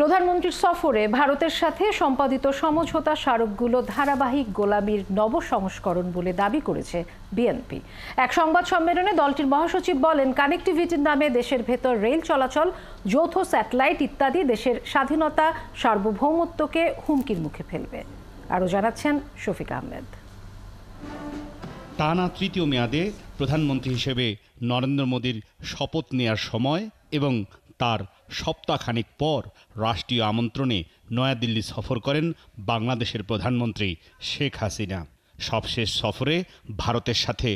প্রধানমন্ত্রীর সফরে ভারতের সাথে সম্পাদিত সমঝোতা স্মারকগুলো ধারাবাহিক গোলামির নব সংস্করণ বলে দাবি করেছে বিএনপি। এক সংবাদ সম্মেলনে দলটির মহাসচিব বলেন, কানেক্টিভিটির নামে দেশের ভেতর রেল চলাচল, যৌথ স্যাটেলাইট ইত্যাদি দেশের স্বাধীনতা সার্বভৌমত্বকে হুমকির মুখে ফেলবে। আরও জানাচ্ছেন শফিক আহমেদ। টানা তৃতীয় মেয়াদে প্রধানমন্ত্রী হিসেবে নরেন্দ্র মোদীর শপথ নেয়ার সময় এবং তার সপ্তাহখানেক পর রাষ্ট্রীয় আমন্ত্রণে নয়াদিল্লি সফর করেন বাংলাদেশের প্রধানমন্ত্রী শেখ হাসিনা। সবশেষ সফরে ভারতের সাথে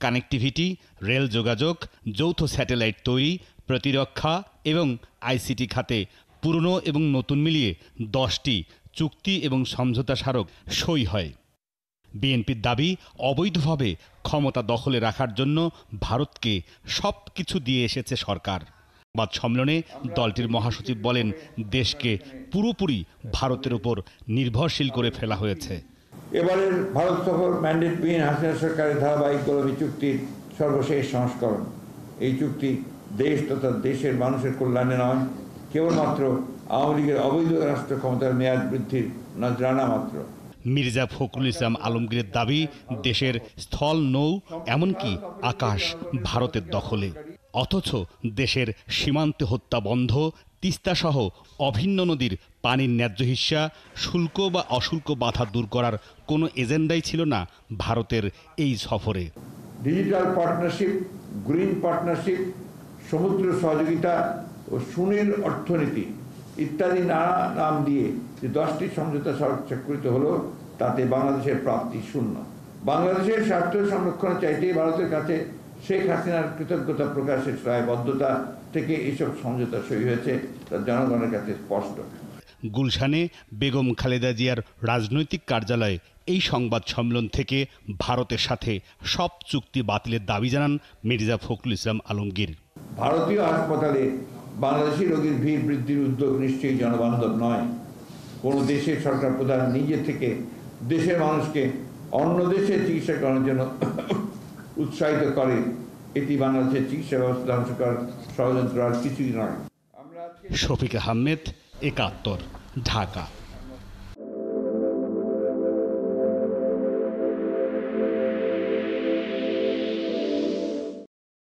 কানেক্টিভিটি, রেল যোগাযোগ, যৌথ স্যাটেলাইট তৈরি, প্রতিরক্ষা এবং আইসিটি খাতে পুরনো এবং নতুন মিলিয়ে 10টি চুক্তি এবং সমঝোতা স্মারক সই হয়। বিএনপির দাবি, অবৈধভাবে ক্ষমতা দখলে রাখার জন্য ভারতকে সব কিছু দিয়ে এসেছে সরকার। সংবাদ সম্মেলনে দলটির মহাসচিব বলেন, দেশকে পুরোপুরি ভারতের উপর নির্ভরশীল করে ফেলা হয়েছে। এবারের ভারত সফর ম্যান্ডেটবিহীন হাসিনা সরকারের ধারাবাহিক গোলামি চুক্তির সর্বশেষ সংস্করণ। এই চুক্তি দেশ তথা দেশের মানুষের কল্যাণে নয়, কেবলমাত্র আওয়ামী লীগের অবৈধ রাষ্ট্র ক্ষমতার মেয়াদ বৃদ্ধির নজরানা মাত্র। মির্জা ফখরুল ইসলাম আলমগীরের দাবি, দেশের স্থল, নৌ, এমনকি আকাশ ভারতের দখলে। অথচ দেশের সীমান্তে হত্যা বন্ধ, তিস্তাসহ অভিন্ন নদীর পানির ন্যায্য হিস্যা, শুল্ক বা অশুল্ক বাধা দূর করার কোনো এজেন্ডাই ছিল না ভারতের এই সফরে। ডিজিটাল পার্টনারশিপ, গ্রিন পার্টনারশিপ, সমুদ্র সহযোগিতা ও সুনীল অর্থনীতি ইত্যাদি নানা নাম দিয়ে যে 10টি সমঝোতা স্মারক স্বাক্ষরিত হলো, তাতে বাংলাদেশের প্রাপ্তি শূন্য। বাংলাদেশের স্বার্থ সংরক্ষণের চাইতে ভারতের কাছে শেখ হাসিনার কৃতজ্ঞতা প্রকাশের দায়বদ্ধতা থেকে এইসব সমঝোতা সই হয়েছে, তা জনগণের কাছে স্পষ্ট। গুলশানে বেগম খালেদা জিয়ার রাজনৈতিক কার্যালয়ে এই সংবাদ সম্মেলন থেকে ভারতের সাথে সব চুক্তি বাতিলের দাবি জানান মির্জা ফখরুল ইসলাম আলমগীর। ভারতীয় হাসপাতালে বাংলাদেশি রোগীর ভিড় বৃদ্ধির উদ্যোগ নিশ্চয়ই জনবান্ধব নয়। কোনো দেশের সরকার প্রধান নিজে থেকে দেশের মানুষকে অন্য দেশে চিকিৎসা করার জন্য উৎসাহিত করে, এটি বাংলাদেশের চিকিৎসা ব্যবস্থা ধ্বংস করার ষড়যন্ত্র আর কিছুই নয়। শফিক আহমেদ, ৭১, ঢাকা।